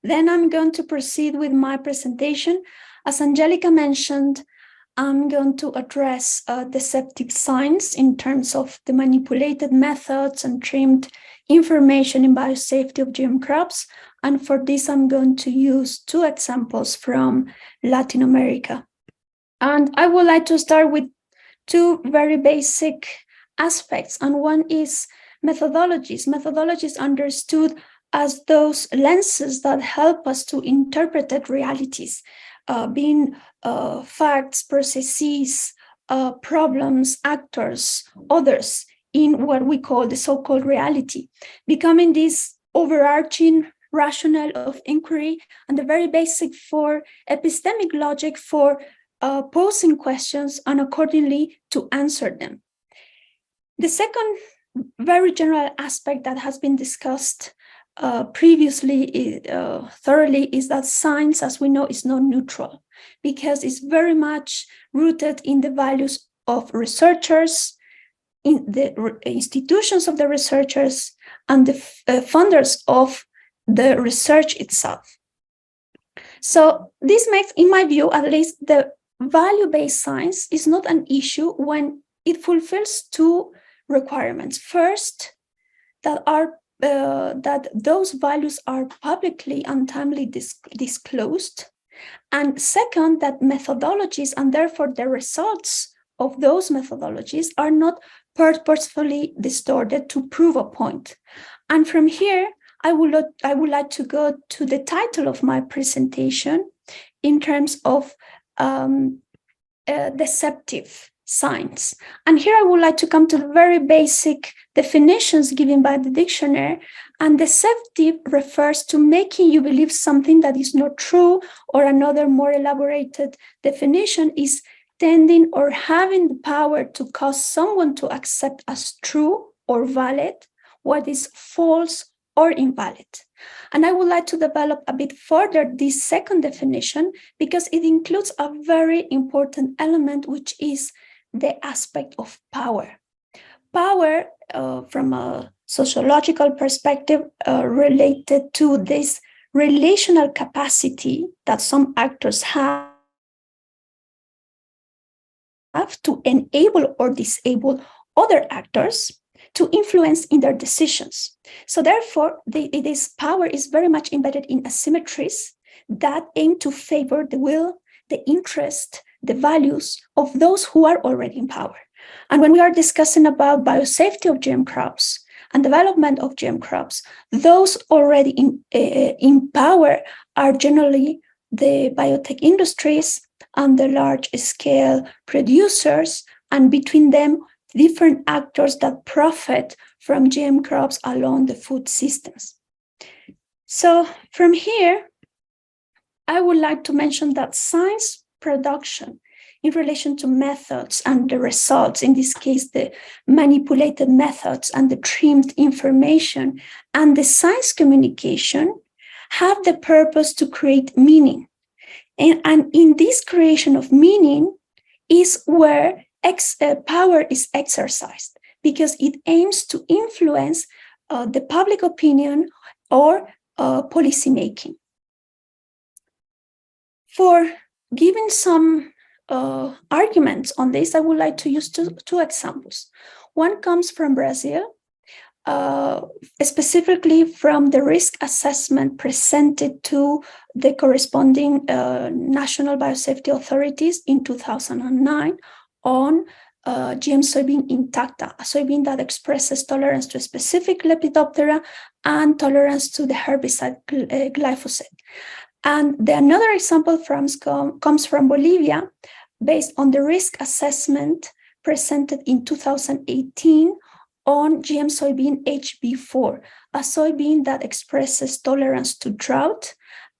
Then I'm going to proceed with my presentation. As Angelica mentioned, I'm going to address deceptive signs in terms of the manipulated methods and trimmed information in biosafety of GM crops. And for this, I'm going to use two examples from Latin America. And I would like to start with two very basic aspects. And one is methodologies. Methodologies understood as those lenses that help us to interpret realities, being facts, processes, problems, actors, others in what we call the so-called reality, becoming this overarching rationale of inquiry and the very basic for epistemic logic for posing questions and accordingly to answer them. The second very general aspect that has been discussed previously thoroughly is that science, as we know, is not neutral because it's very much rooted in the values of researchers, in the institutions of the researchers, and the funders of the research itself. So this makes, in my view, at least, the value-based science is not an issue when it fulfills two requirements. First, that those values are publicly and timely disclosed. And second, that methodologies and therefore the results of those methodologies are not purposefully distorted to prove a point. And from here, I would like to go to the title of my presentation in terms of deceptive signs. And here I would like to come to the very basic definitions given by the dictionary. And deceptive refers to making you believe something that is not true, or another more elaborated definition is tending or having the power to cause someone to accept as true or valid what is false or invalid. And I would like to develop a bit further this second definition because it includes a very important element, which is the aspect of power. Power, from a sociological perspective, related to this relational capacity that some actors have to enable or disable other actors to influence in their decisions. So therefore, this power is very much embedded in asymmetries that aim to favor the will, the interest, the values of those who are already in power. And when we are discussing about biosafety of GM crops and development of GM crops, those already in power are generally the biotech industries and the large-scale producers, and between them, different actors that profit from GM crops along the food systems. So from here, I would like to mention that science production in relation to methods and the results, in this case, the manipulated methods and the trimmed information, and the science communication have the purpose to create meaning. And in this creation of meaning is where power is exercised, because it aims to influence the public opinion or policy making. For giving some arguments on this, I would like to use two examples. One comes from Brazil, specifically from the risk assessment presented to the corresponding national biosafety authorities in 2009 on GM soybean intacta, a soybean that expresses tolerance to a specific Lepidoptera and tolerance to the herbicide glyphosate. And another example comes from Bolivia, based on the risk assessment presented in 2018 on GM soybean HB4, a soybean that expresses tolerance to drought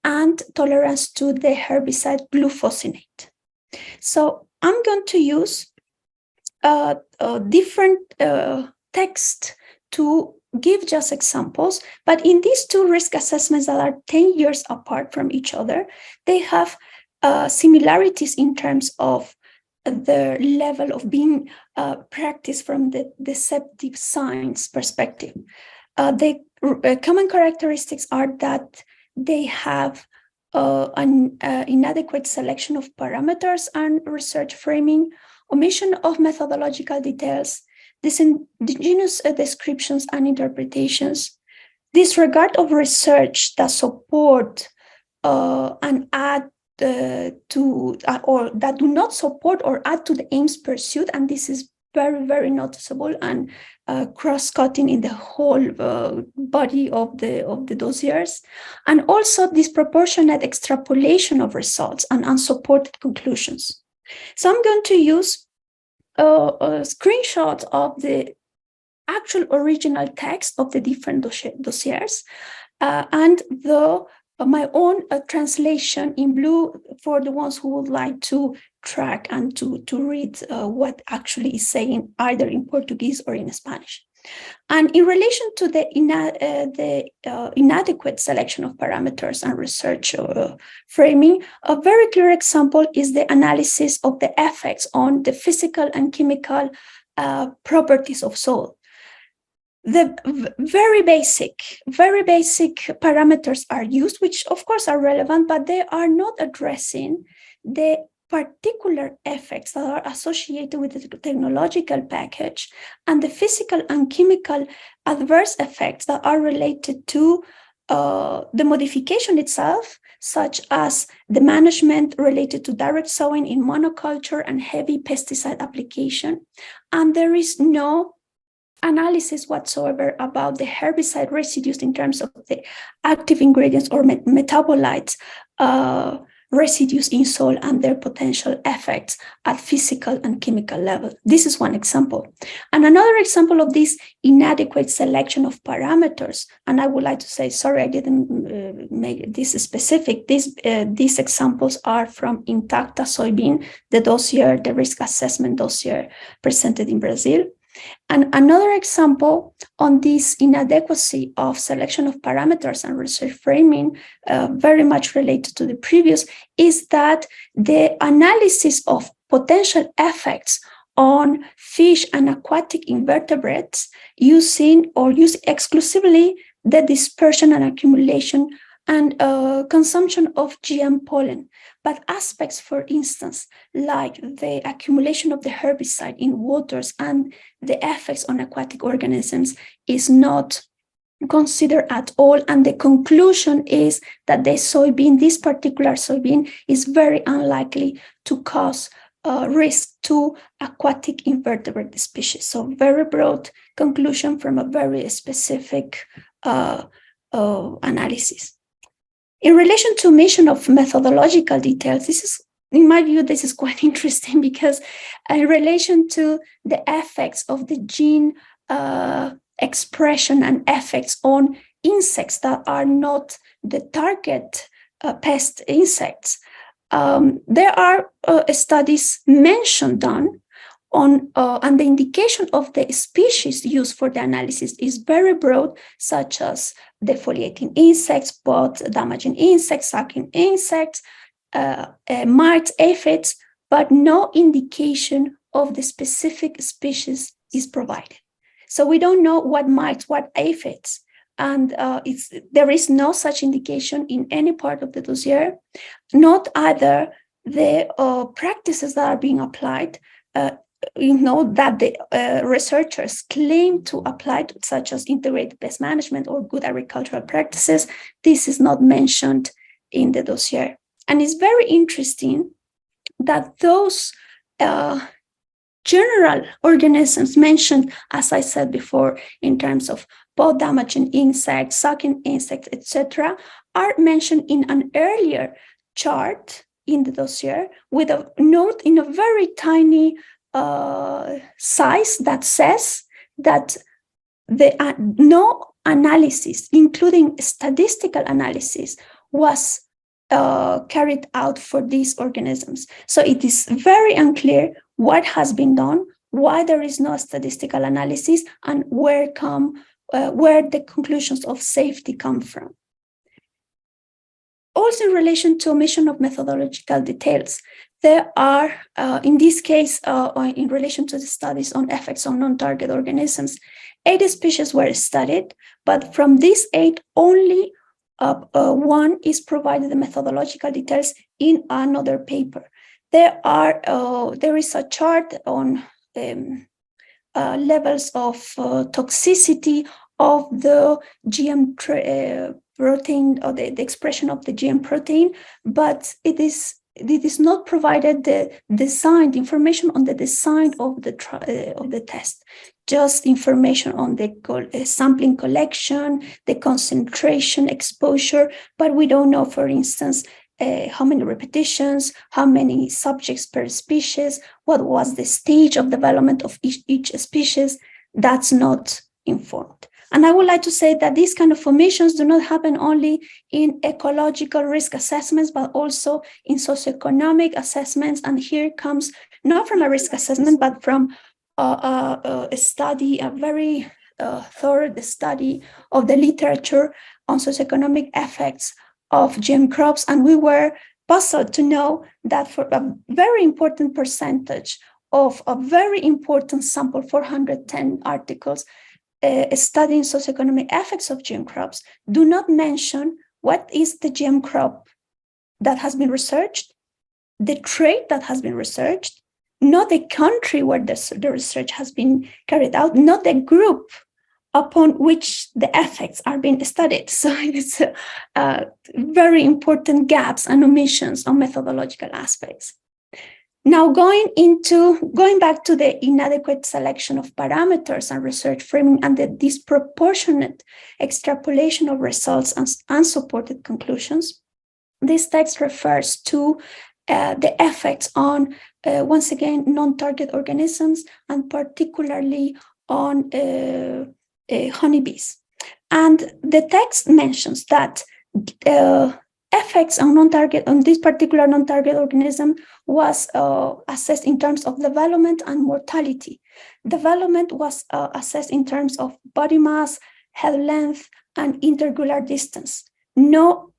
and tolerance to the herbicide glufosinate. So I'm going to use a different text to give just examples, but in these two risk assessments that are 10 years apart from each other, they have similarities in terms of the level of being practiced from the deceptive science perspective. The common characteristics are that they have an inadequate selection of parameters and research framing, omission of methodological details, disingenuous descriptions and interpretations, disregard of research that support and add or that do not support or add to the aims pursued, and this is very, very noticeable and cross-cutting in the whole body of the dossiers, and also disproportionate extrapolation of results and unsupported conclusions. So I'm going to use a screenshot of the actual original text of the different dossiers and my own translation in blue for the ones who would like to track and to read what actually is saying either in Portuguese or in Spanish. And in relation to the inadequate selection of parameters and research framing, a very clear example is the analysis of the effects on the physical and chemical properties of soil. The very basic parameters are used, which of course are relevant, but they are not addressing the particular effects that are associated with the technological package and the physical and chemical adverse effects that are related to the modification itself, such as the management related to direct sowing in monoculture and heavy pesticide application. And there is no analysis whatsoever about the herbicide residues in terms of the active ingredients or metabolites residues in soil and their potential effects at physical and chemical level. This is one example. And another example of this inadequate selection of parameters, and I would like to say, sorry, I didn't make this specific. These examples are from Intacta Soybean, the dossier, the risk assessment dossier presented in Brazil. And another example on this inadequacy of selection of parameters and research framing, very much related to the previous, is that the analysis of potential effects on fish and aquatic invertebrates using exclusively the dispersion and accumulation and consumption of GM pollen. But aspects, for instance, like the accumulation of the herbicide in waters and the effects on aquatic organisms is not considered at all. And the conclusion is that this particular soybean is very unlikely to cause risk to aquatic invertebrate species. So very broad conclusion from a very specific analysis. In relation to omission of methodological details, this is, in my view, this is quite interesting because in relation to the effects of the gene expression and effects on insects that are not the target pest insects, there are studies done on, and the indication of the species used for the analysis is very broad, such as defoliating insects, pot damaging insects, sucking insects, mites, aphids, but no indication of the specific species is provided. So we don't know what mites, what aphids, and there is no such indication in any part of the dossier, not either the practices that are being applied, that the researchers claim to apply, such as integrated pest management or good agricultural practices. This is not mentioned in the dossier. And it's very interesting that those general organisms mentioned, as I said before, in terms of pot damaging insects, sucking insects, etc., are mentioned in an earlier chart in the dossier with a note in a very tiny size that says that no analysis, including statistical analysis, was carried out for these organisms. So it is very unclear what has been done, why there is no statistical analysis, and where the conclusions of safety come from. Also, in relation to omission of methodological details, there are, in this case, in relation to the studies on effects on non-target organisms, 8 species were studied, but from these 8, only One is provided the methodological details in another paper. There is a chart on levels of toxicity of the GM protein, or the expression of the GM protein, but it is not provided the information on the design of the test, just information on the sampling collection, the concentration, exposure, but we don't know, for instance, how many repetitions, how many subjects per species, what was the stage of development of each species. That's not informed. And I would like to say that these kind of omissions do not happen only in ecological risk assessments, but also in socioeconomic assessments. And here comes not from a risk assessment, but from a study, a very thorough study of the literature on socioeconomic effects of GM crops. And we were puzzled to know that for a very important percentage of a very important sample, 410 articles, studying socioeconomic effects of GM crops, do not mention what is the GM crop that has been researched, the trait that has been researched, not the country where the research has been carried out, not the group upon which the effects are being studied. So it's very important gaps and omissions on methodological aspects. Now, going back to the inadequate selection of parameters and research framing and the disproportionate extrapolation of results and unsupported conclusions, this text refers to the effects on, once again, non-target organisms, and particularly on honeybees. And the text mentions that effects on this particular non-target organism was assessed in terms of development and mortality. Development was assessed in terms of body mass, head length, and intergular distance. No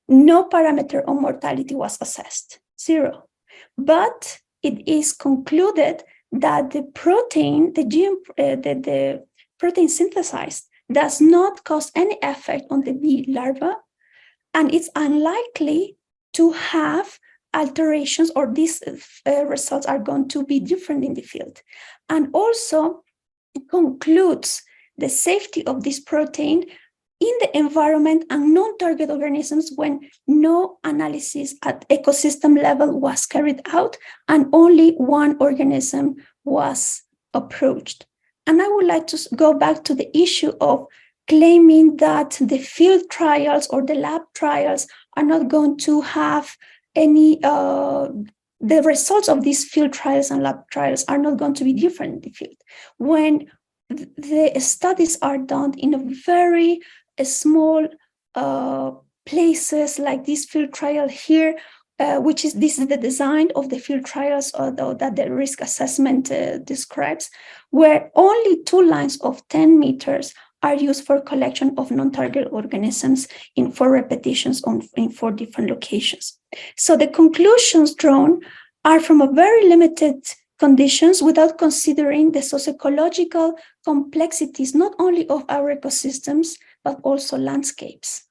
parameter on mortality was assessed, 0. But it is concluded that the protein, the protein synthesized, does not cause any effect on the bee larva, and it's unlikely to have alterations, or these results are going to be different in the field. And also concludes the safety of this protein in the environment and non-target organisms when no analysis at ecosystem level was carried out and only one organism was approached. And I would like to go back to the issue of claiming that the field trials or the lab trials are not going to have any, the results of these field trials and lab trials are not going to be different in the field. When the studies are done in a very small places, like this field trial here, this is the design of the field trials that the risk assessment describes, where only 2 lines of 10 meters are used for collection of non-target organisms in 4 repetitions in 4 different locations. So the conclusions drawn are from a very limited conditions without considering the socio-ecological complexities, not only of our ecosystems, but also landscapes.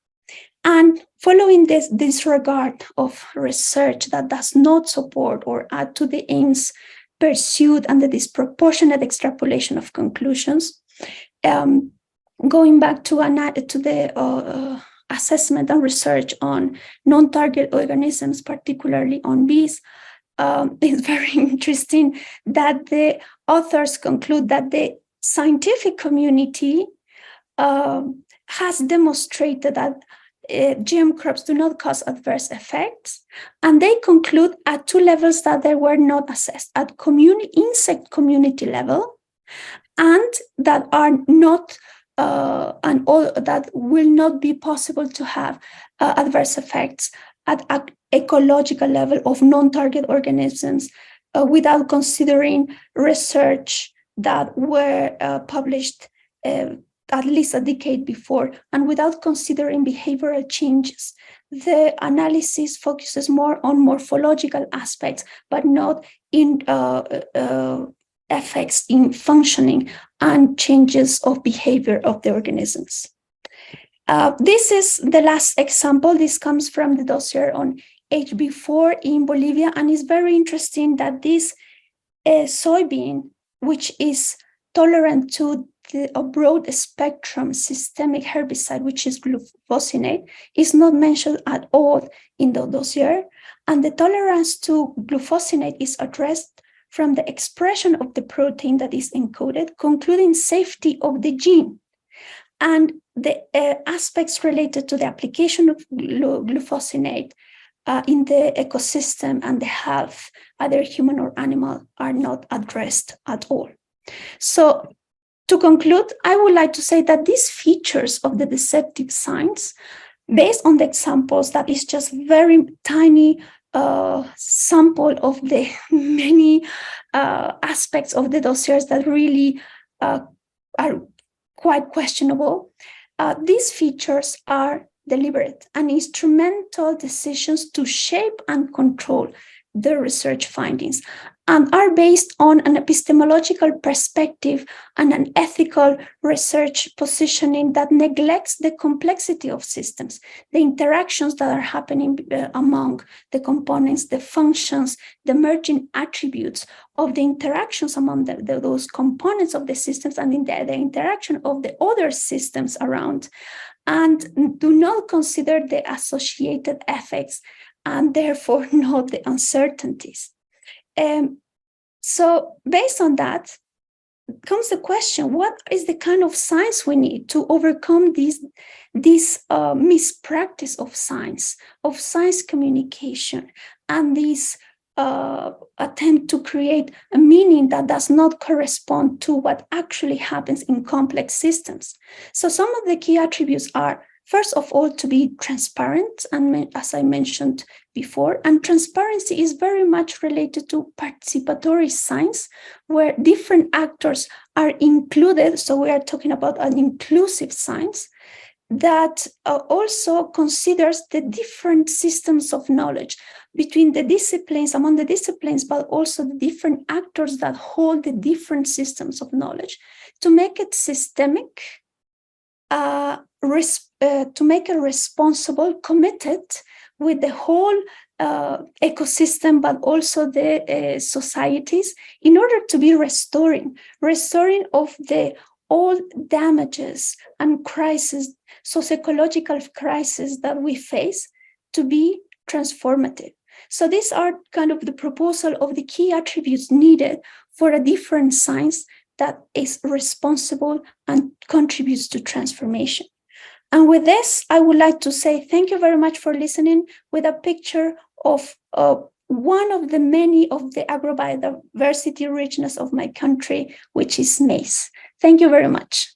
And following this disregard of research that does not support or add to the aims pursued and the disproportionate extrapolation of conclusions, going back to the assessment and research on non-target organisms, particularly on bees, it's very interesting that the authors conclude that the scientific community has demonstrated that GM crops do not cause adverse effects, and they conclude at 2 levels that they were not assessed: at insect community level, and that are not and all that will not be possible to have adverse effects at ecological level of non-target organisms, without considering research that were published at least a decade before, and without considering behavioral changes. The analysis focuses more on morphological aspects, but not in effects in functioning and changes of behavior of the organisms. This is the last example. This comes from the dossier on HB4 in Bolivia, and it's very interesting that this soybean, which is tolerant to a broad spectrum systemic herbicide, which is glufosinate, is not mentioned at all in the dossier. And the tolerance to glufosinate is addressed from the expression of the protein that is encoded, concluding safety of the gene. And the aspects related to the application of glufosinate in the ecosystem and the health, either human or animal, are not addressed at all. So to conclude, I would like to say that these features of the deceptive signs, based on the examples, that is just very tiny sample of the many aspects of the dossiers that really are quite questionable. These features are deliberate and instrumental decisions to shape and control the research findings, and are based on an epistemological perspective and an ethical research positioning that neglects the complexity of systems, the interactions that are happening among the components, the functions, the merging attributes of the interactions among those components of the systems, and in the interaction of the other systems around, and do not consider the associated effects and therefore not the uncertainties. So based on that comes the question, what is the kind of science we need to overcome this mispractice of science communication, and this attempt to create a meaning that does not correspond to what actually happens in complex systems? So some of the key attributes are, first of all, to be transparent, and as I mentioned before, and transparency is very much related to participatory science, where different actors are included. So we are talking about an inclusive science that also considers the different systems of knowledge between the disciplines, among the disciplines, but also the different actors that hold the different systems of knowledge, to make it systemic, to make it responsible, committed with the whole ecosystem, but also the societies, in order to be restoring of the all damages and crises, socio-ecological crises that we face, to be transformative. So these are kind of the proposal of the key attributes needed for a different science that is responsible and contributes to transformation. And with this, I would like to say thank you very much for listening, with a picture of one of the many of the agrobiodiversity richness of my country, which is maize. Thank you very much.